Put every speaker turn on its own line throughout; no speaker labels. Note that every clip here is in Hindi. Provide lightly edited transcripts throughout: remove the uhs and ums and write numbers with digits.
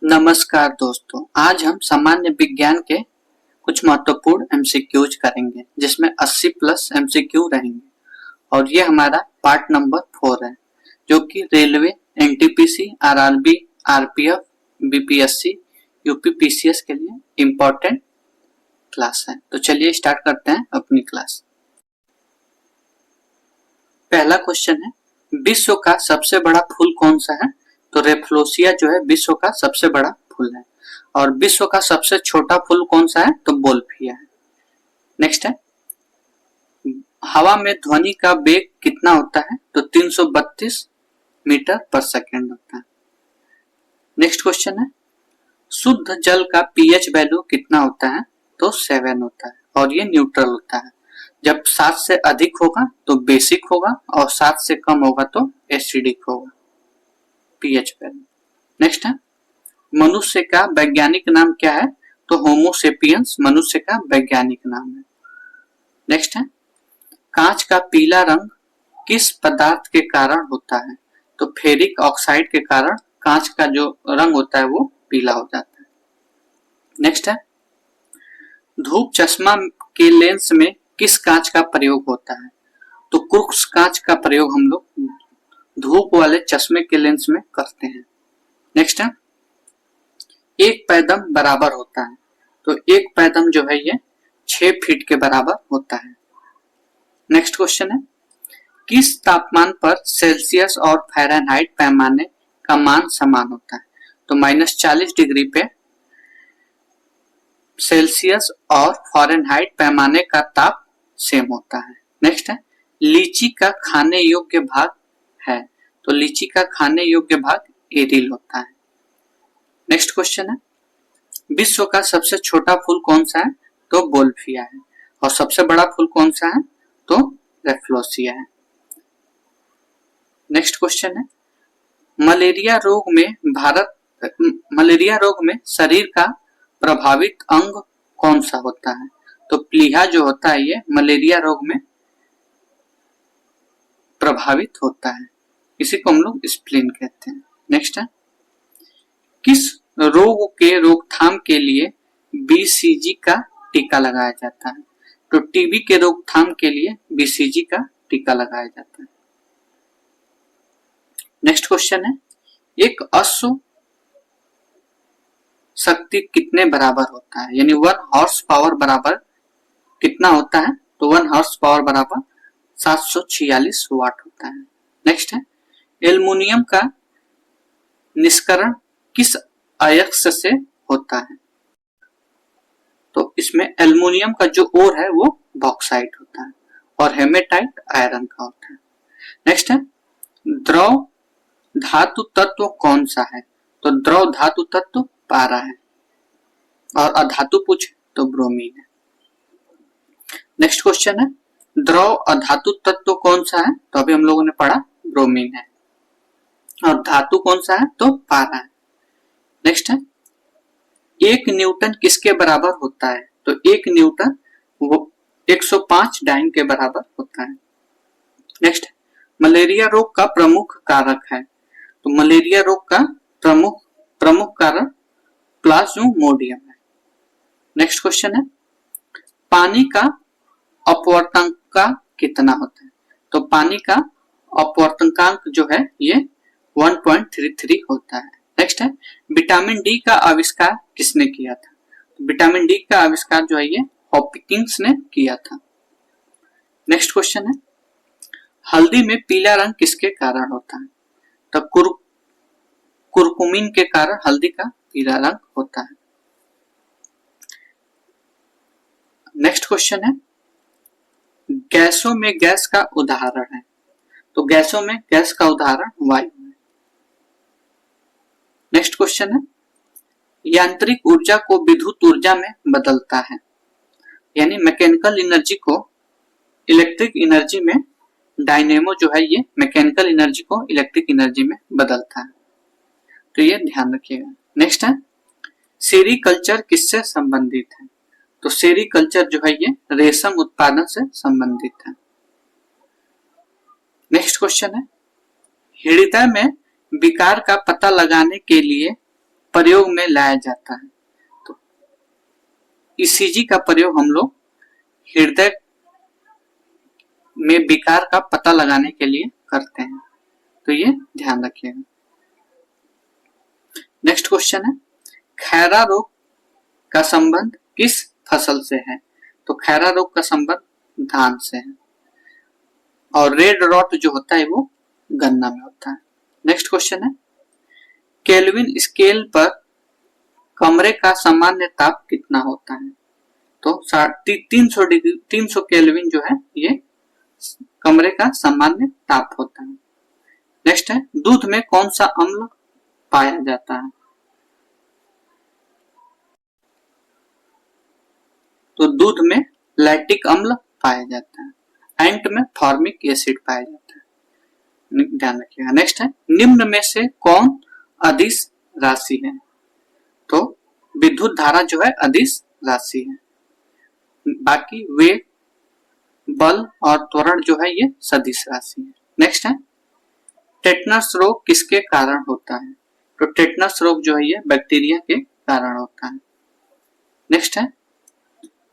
नमस्कार दोस्तों, आज हम सामान्य विज्ञान के कुछ महत्वपूर्ण एमसीक्यूज करेंगे जिसमें 80 प्लस एमसीक्यू रहेंगे और ये हमारा पार्ट नंबर 4 है जो कि railway, NTPC, RRB, RPF, BPSC, UPPCS के लिए इम्पोर्टेंट क्लास है। तो चलिए स्टार्ट करते हैं अपनी क्लास। पहला क्वेश्चन है, विश्व का सबसे बड़ा फूल कौन सा है? तो रेफलोसिया जो है विश्व का सबसे बड़ा फूल है। और विश्व का सबसे छोटा फूल कौन सा है? तो बोल्फिया है। नेक्स्ट है, हवा में ध्वनि का वेग कितना होता है? तो 332 मीटर पर सेकेंड होता है। नेक्स्ट क्वेश्चन है, शुद्ध जल का पीएच वैल्यू कितना होता है? तो 7 होता है और ये न्यूट्रल होता है। जब 7 से अधिक होगा तो बेसिक होगा और 7 से कम होगा तो एसिडिक होगा पीएच वैल्यू। नेक्स्ट है, मनुष्य का वैज्ञानिक नाम क्या है? तो होमोसेपियंस मनुष्य का वैज्ञानिक नाम है। नेक्स्ट है, कांच का पीला रंग किस पदार्थ के कारण होता है? तो फेरिक ऑक्साइड के कारण कांच का जो रंग होता है वो पीला हो जाता है। नेक्स्ट है, धूप चश्मा के लेंस में किस कांच का प्रयोग होता है? तो क्रूक्स कांच का प्रयोग हम लोग धूप वाले चश्मे के लेंस में करते हैं। नेक्स्ट है, एक पैदम बराबर होता है। तो एक पैदम जो है ये 6 फीट के बराबर होता है। नेक्स्ट क्वेश्चन है, किस तापमान पर सेल्सियस और फ़ारेनहाइट पैमाने का मान समान होता है? तो -40 डिग्री पे सेल्सियस और फ़ारेनहाइट पैमाने का ताप सेम होता है। नेक्स्ट है, लीची का खाने योग्य भाग है। तो लीची का खाने योग्य भाग एरिल होता है। नेक्स्ट क्वेश्चन है, विश्व का सबसे छोटा फूल कौन सा है? तो बोल्फिया है। और सबसे बड़ा फूल कौन सा है? तो रेफलोसिया है। नेक्स्ट क्वेश्चन है, मलेरिया रोग में शरीर का प्रभावित अंग कौन सा होता है? तो प्लीहा जो होता है ये मलेरिया रोग में प्रभावित होता है। इसी को हम लोग स्प्लीन कहते हैं। नेक्स्ट है, किस रोग के रोकथाम के लिए बीसीजी का टीका लगाया जाता है? तो टीबी के रोकथाम के लिए बीसीजी का टीका लगाया जाता है। नेक्स्ट क्वेश्चन है, एक अश्व शक्ति कितने बराबर होता है? यानी 1 हॉर्स पावर बराबर कितना होता है? तो 1 हॉर्स पावर बराबर 746 वाट होता है। नेक्स्ट है, एल्युमिनियम का निष्करण किस अयस्क से होता है? तो इसमें एल्युमिनियम का जो ओर है वो बॉक्साइट होता है और हेमेटाइट आयरन का होता है। नेक्स्ट है, द्रव धातु तत्व कौन सा है? तो द्रव धातु तत्व पारा है और अधातु पूछे तो ब्रोमीन है। नेक्स्ट क्वेश्चन है, द्रव अधातु तत्व कौन सा है? तो अभी हम लोगों ने पढ़ा ब्रोमीन है। और धातु कौन सा है? तो पारा है। नेक्स्ट है, 1 न्यूटन किसके बराबर होता है? तो 1 न्यूटन वो 105 डाइन के बराबर होता है। नेक्स्ट, मलेरिया रोग का प्रमुख कारक है। तो मलेरिया रोग का प्रमुख कारक प्लाज्मोडियम है। नेक्स्ट क्वेश्चन है, पानी का अपवर्तनांक कितना होता है? तो पानी का अपवर्तनांक जो है ये 1.33 होता है। नेक्स्ट है, विटामिन डी का आविष्कार किसने किया था? तो विटामिन डी का आविष्कार जो है ये हॉपकिंस ने किया था। नेक्स्ट क्वेश्चन है, हल्दी में पीला रंग किसके कारण होता है? तो कुरकुमिन के कारण हल्दी का पीला रंग होता है। नेक्स्ट क्वेश्चन है, गैसों में गैस का उदाहरण है। तो गैसों में गैस का उदाहरण वायु है। नेक्स्ट क्वेश्चन है, यांत्रिक ऊर्जा को विद्युत ऊर्जा में बदलता है। यानी मैकेनिकल एनर्जी को इलेक्ट्रिक एनर्जी में, डायनेमो जो है ये मैकेनिकल एनर्जी को इलेक्ट्रिक एनर्जी में बदलता है। तो ये ध्यान रखिएगा। नेक्स्ट है, सेरीकल्चर किससे संबंधित है? तो सेरीकल्चर जो है ये रेशम उत्पादन से संबंधित है। नेक्स्ट क्वेश्चन है, हृदय में विकार का पता लगाने के लिए प्रयोग में लाया जाता है? तो ईसीजी का प्रयोग हम लोग हृदय में विकार का पता लगाने के लिए करते हैं, तो ये ध्यान रखिएगा। नेक्स्ट क्वेश्चन है, खैरा रोग का संबंध किस फसल से है? तो खैरा रोग का संबंध धान से है, और रेड रॉट जो होता है वो गन्ना में होता है। नेक्स्ट क्वेश्चन है, केल्विन स्केल पर कमरे का सामान्य ताप कितना होता है? तो 300 केल्विन जो है ये कमरे का सामान्य ताप होता है। नेक्स्ट है, दूध में कौन सा अम्ल पाया जाता है? तो दूध में लैक्टिक अम्ल पाया जाता है। एंट में फॉर्मिक एसिड पाया जाता है, ध्यान रखिएगा। नेक्स्ट है, निम्न में से कौन अदिश राशि है? तो विद्युत धारा जो है अदिश राशि है, बाकी वेग, बल और त्वरण जो है ये सदिश राशि है। नेक्स्ट है, टेटनस रोग किसके कारण होता है? तो टेटनस रोग जो है ये बैक्टीरिया के कारण होता है। नेक्स्ट है,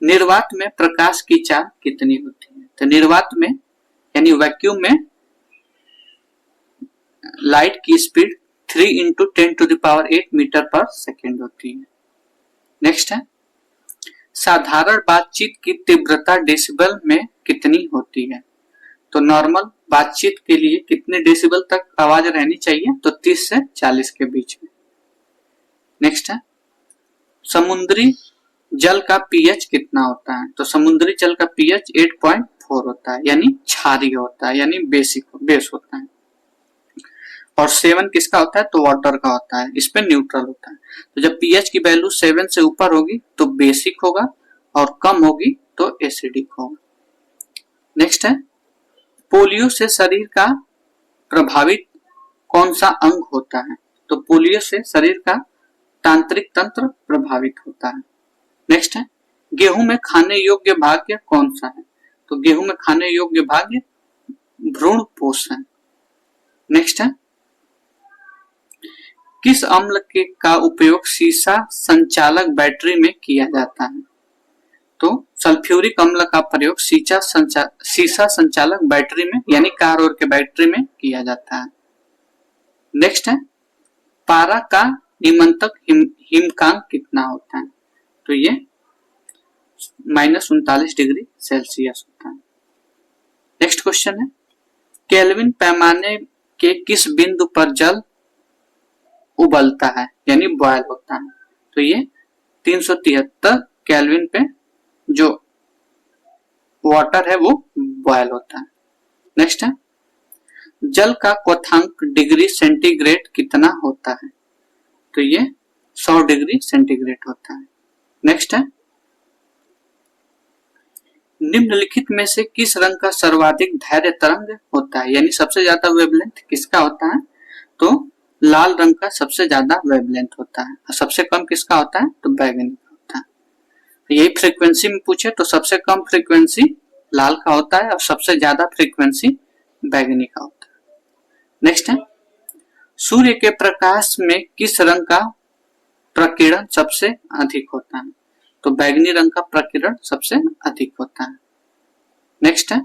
निर्वात में प्रकाश की चाल कितनी होती है? तो निर्वात में यानी वैक्यूम में लाइट की स्पीड 3 × 10⁸ मीटर पर सेकेंड होती है। नेक्स्ट है, साधारण बातचीत की तीव्रता डेसिबल में कितनी होती है? तो नॉर्मल बातचीत के लिए कितने डेसिबल तक आवाज रहनी चाहिए? तो 30 से 40 के बीच में। नेक्स्ट है, समुद्री जल का पीएच कितना होता है? तो समुद्री जल का पीएच 8.4 होता है, यानी क्षारीय होता है, यानी बेस होता है। और 7 किसका होता है? तो वाटर का होता है, इस पे न्यूट्रल होता है। तो जब पीएच की वैल्यू 7 से ऊपर होगी तो बेसिक होगा, और कम होगी तो एसिडिक होगा। नेक्स्ट है, पोलियो से शरीर का प्रभावित कौन सा अंग होता है? तो पोलियो से शरीर का तांत्रिक तंत्र प्रभावित होता है। नेक्स्ट है, गेहूं में खाने योग्य भाग्य कौन सा है? तो गेहूं में खाने योग्य भाग्य भ्रूण पोष है। नेक्स्ट है, किस अम्ल के का उपयोग सीसा संचालक बैटरी में किया जाता है? तो सल्फ्यूरिक अम्ल का प्रयोग सीसा संचालक बैटरी में यानी कार और के बैटरी में किया जाता है। नेक्स्ट है, पारा का निमंतक हिमकांक कितना होता है? तो ये -39°C होता है। नेक्स्ट क्वेश्चन है, केल्विन पैमाने के किस बिंदु पर जल उबलता है यानी बॉयल होता है? तो ये 373 केल्विन पे जो वाटर है वो बॉयल होता है। नेक्स्ट है, जल का क्वथनांक डिग्री सेंटीग्रेड कितना होता है? तो ये 100 डिग्री सेंटीग्रेड होता है। नेक्स्ट है, निम्नलिखित में से किस रंग का सर्वाधिक धैर्य तरंग होता है यानी सबसे ज्यादा वेवलेंथ किसका होता है? तो लाल रंग का सबसे ज्यादा वेवलेंथ होता है, और सबसे कम किसका होता है? तो बैगनी का होता है। यही फ्रीक्वेंसी में पूछे तो सबसे कम फ्रीक्वेंसी लाल का होता है और सबसे ज्यादा फ्रीक्वेंसी बैगनी का होता है। नेक्स्ट है, सूर्य के प्रकाश में किस रंग का प्रकीर्णन सबसे अधिक होता है? तो बैगनी रंग का प्रकीर्णन सबसे अधिक होता है। नेक्स्ट है,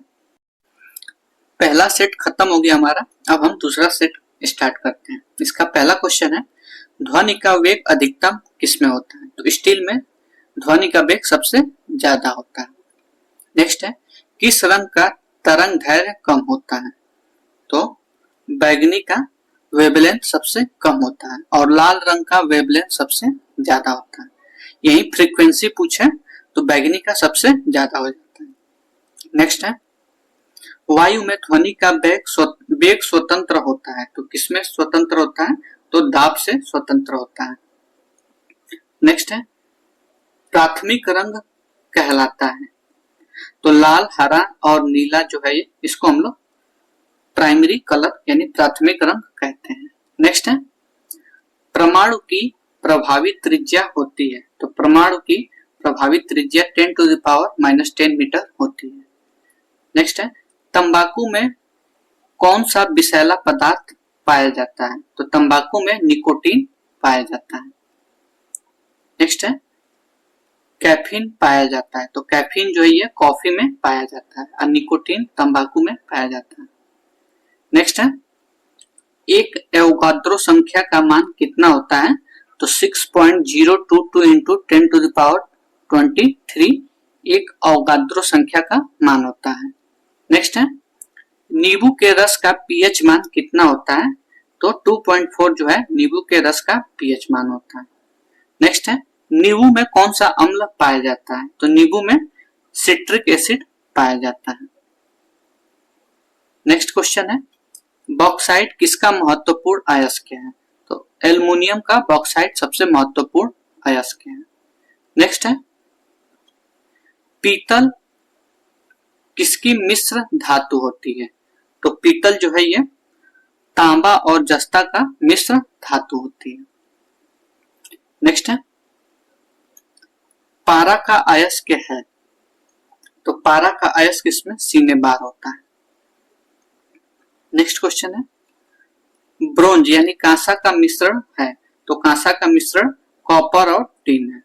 पहला सेट खत्म हो गया हमारा, अब हम दूसरा सेट स्टार्ट करते हैं। इसका पहला क्वेश्चन है, ध्वनि का वेग अधिकतम किसमें होता है? तो स्टील में ध्वनि का वेग सबसे ज्यादा होता है। नेक्स्ट है, किस रंग का तरंग दैर्घ्य कम होता है? तो बैगनी का वेवलेंथ सबसे कम होता है और लाल रंग का वेवलेंथ सबसे ज्यादा होता है। यही फ्रीक्वेंसी पूछे तो बैगनी का सबसे ज्यादा हो जाता है। नेक्स्ट है, वायु में ध्वनि का वेग स्वतंत्र होता है, तो किसमें स्वतंत्र होता है? तो दाब से स्वतंत्र होता है। नेक्स्ट है, प्राथमिक रंग कहलाता है, तो लाल, हरा और नीला जो है इसको हम लोग प्राइमरी कलर यानी प्राथमिक रंग कहते हैं। नेक्स्ट है, परमाणु की प्रभावी त्रिज्या होती है, तो परमाणु की प्रभावी त्रिज्या 10⁻⁻10 मीटर होती है। नेक्स्ट है, तंबाकू में कौन सा विषैला पदार्थ पाया जाता है? तो तंबाकू में निकोटीन पाया जाता है। नेक्स्ट है कैफीन पाया जाता है, तो कैफीन जो है ये कॉफी में पाया जाता है और निकोटीन तंबाकू में पाया जाता है। नेक्स्ट है एक एवोगाद्रो संख्या का मान कितना होता है, तो 6.022 इंटू 10 टू द पावर 23 एक अवोगाद्रो संख्या का मान होता है। नेक्स्ट है नींबू के रस का पीएच मान कितना होता है, तो 2.4 जो है नींबू के रस का पीएच मान होता है। नेक्स्ट है नींबू में कौन सा अम्ल पाया जाता है, तो नींबू में सिट्रिक एसिड पाया जाता है। नेक्स्ट क्वेश्चन है बॉक्साइट किसका महत्वपूर्ण अयस्क है, तो एल्युमिनियम का बॉक्साइट सबसे महत्वपूर्ण अयस्क है। नेक्स्ट है पीतल किसकी मिश्र धातु होती है, तो पीतल जो है ये तांबा और जस्ता का मिश्र धातु होती है। नेक्स्ट है पारा का अयस्क है, तो पारा का अयस्क इसमें सीने बार होता है। नेक्स्ट क्वेश्चन है ब्रोंज यानी कांसा का मिश्रण है, तो कांसा का मिश्रण कॉपर और टिन है।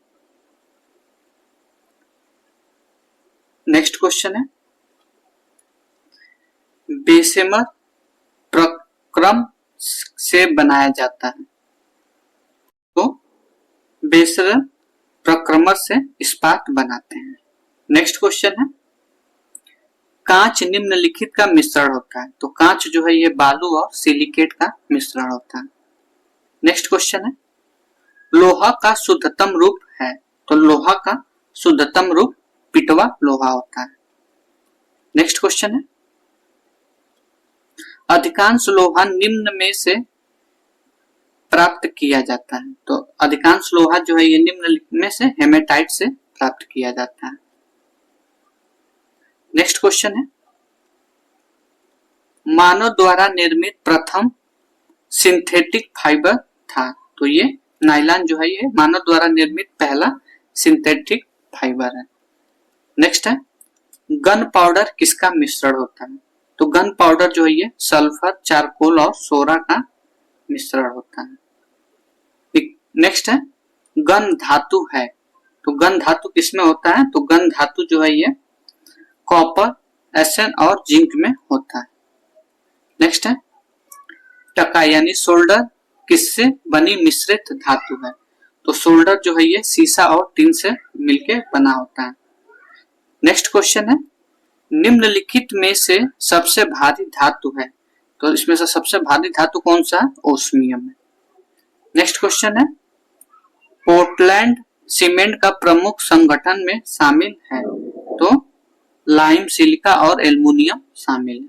नेक्स्ट क्वेश्चन है बेसेमर प्रक्रम से बनाया जाता है, तो बेसेमर प्रक्रमण से इस्पात बनाते हैं। नेक्स्ट क्वेश्चन है कांच निम्नलिखित का मिश्रण होता है, तो कांच जो है ये बालू और सिलिकेट का मिश्रण होता है। नेक्स्ट क्वेश्चन है लोहा का शुद्धतम रूप है, तो लोहा का शुद्धतम रूप पिटवा लोहा होता है। नेक्स्ट क्वेश्चन है अधिकांश लोहा निम्न में से प्राप्त किया जाता है, तो अधिकांश लोहा जो है ये निम्न में से हेमेटाइट से प्राप्त किया जाता है। नेक्स्ट क्वेश्चन है मानव द्वारा निर्मित प्रथम सिंथेटिक फाइबर था, तो ये नायलॉन जो है ये मानव द्वारा निर्मित पहला सिंथेटिक फाइबर है। नेक्स्ट है गन पाउडर किसका मिश्रण होता है, तो गन पाउडर जो है ये सल्फर चारकोल और सोरा का मिश्रण होता है। नेक्स्ट है गन धातु है, तो गन धातु किसमें होता है, तो गन धातु जो है ये कॉपर एसएन और जिंक में होता है। नेक्स्ट है टका यानी सोल्डर किससे बनी मिश्रित धातु है, तो सोल्डर जो है ये सीसा और टिन से मिलके बना होता है। नेक्स्ट क्वेश्चन है निम्नलिखित में से सबसे भारी धातु है, तो इसमें से सबसे भारी धातु कौन सा है, ओस्मियम है। नेक्स्ट क्वेश्चन है पोर्टलैंड सीमेंट का प्रमुख संगठन में शामिल है, तो लाइम सिलिका और एल्युमिनियम शामिल है,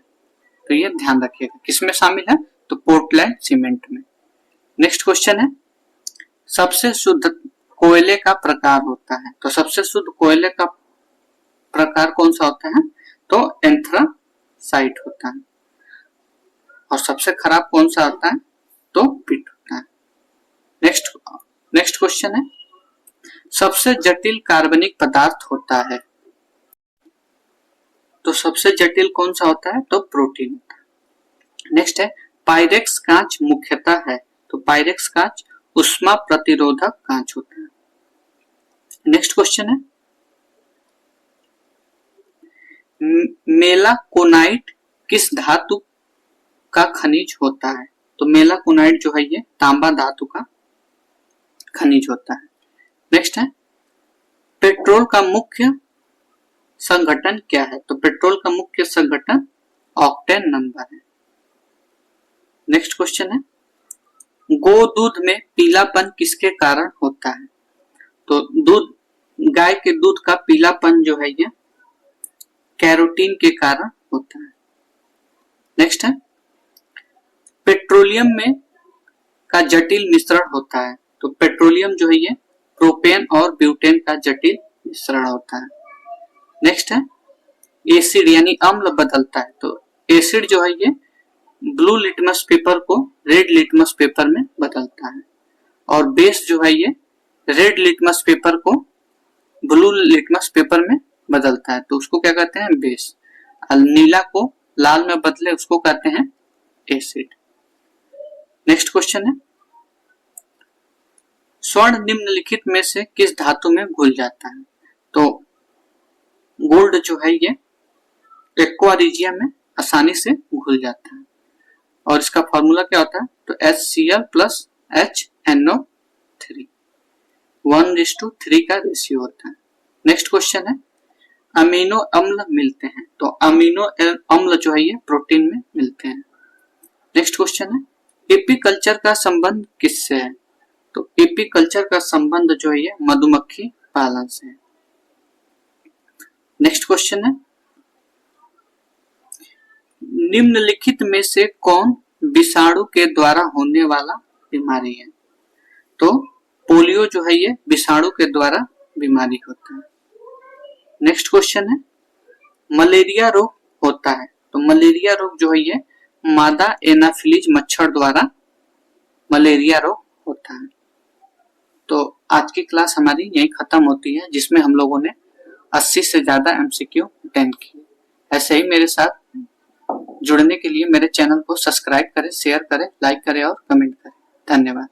तो ये ध्यान रखिएगा किसमें शामिल है, तो पोर्टलैंड सीमेंट में। नेक्स्ट क्वेश्चन है सबसे शुद्ध कोयले का प्रकार होता है, तो सबसे शुद्ध कोयले का प्रकार कौन सा होता है, तो एंथ्रासाइट होता है। और सबसे खराब कौन सा होता है, तो पिट होता है। नेक्स्ट क्वेश्चन है सबसे जटिल कार्बनिक पदार्थ होता है, तो सबसे जटिल कौन सा होता है, तो प्रोटीन होता है। नेक्स्ट है पायरेक्स कांच मुख्यतः है, तो पायरेक्स कांच उष्मा प्रतिरोधक कांच होता है। नेक्स्ट क्वेश्चन है मेलाकोनाइट किस धातु का खनिज होता है, तो मेलाकोनाइट जो है ये तांबा धातु का खनिज होता है। नेक्स्ट है पेट्रोल का मुख्य संघटन क्या है, तो पेट्रोल का मुख्य संघटन ऑक्टेन नंबर है। नेक्स्ट क्वेश्चन है गो दूध में पीलापन किसके कारण होता है, तो दूध गाय के दूध का पीलापन जो है ये कैरोटीन के कारण होता है। नेक्स्ट है पेट्रोलियम में का जटिल मिश्रण होता है, तो पेट्रोलियम जो है ये प्रोपेन और ब्यूटेन का जटिल मिश्रण होता है। नेक्स्ट है एसिड यानी अम्ल बदलता है, तो एसिड जो है ये ब्लू लिटमस पेपर को रेड लिटमस पेपर में बदलता है, और बेस जो है ये रेड लिटमस पेपर को ब्लू लिटमस पेपर में बदलता है, तो उसको क्या कहते हैं, बेस। नीला को लाल में बदले उसको कहते हैं एसिड। नेक्स्ट क्वेश्चन है स्वर्ण निम्नलिखित में से किस धातु में घुल जाता है? तो गोल्ड जो है ये एक्वा रीजिया में आसानी से घुल जाता है और इसका फॉर्मूला क्या होता है? तो HCl प्लस HNO3 1:3 का रेशियो होता है। नेक्स्ट क्वेश्चन है अमीनो अम्ल मिलते हैं, तो अमीनो अम्ल जो है ये प्रोटीन में मिलते हैं। नेक्स्ट क्वेश्चन है एपीकल्चर का संबंध किससे है? तो एपीकल्चर का संबंध जो है ये मधुमक्खी पालन से है। नेक्स्ट क्वेश्चन है निम्नलिखित में से कौन विषाणु के द्वारा होने वाला बीमारी है? तो पोलियो जो है ये विषाणु के द्वारा बीमारी होता है। नेक्स्ट क्वेश्चन है मलेरिया रोग होता है, तो मलेरिया रोग जो है ये मादा एनाफिलीज मच्छर द्वारा मलेरिया रोग होता है। तो आज की क्लास हमारी यही खत्म होती है, जिसमें हम लोगों ने 80 से ज्यादा MCQ अटेंड किए। ऐसे ही मेरे साथ जुड़ने के लिए मेरे चैनल को सब्सक्राइब करें, शेयर करें, लाइक करें और कमेंट करें। धन्यवाद।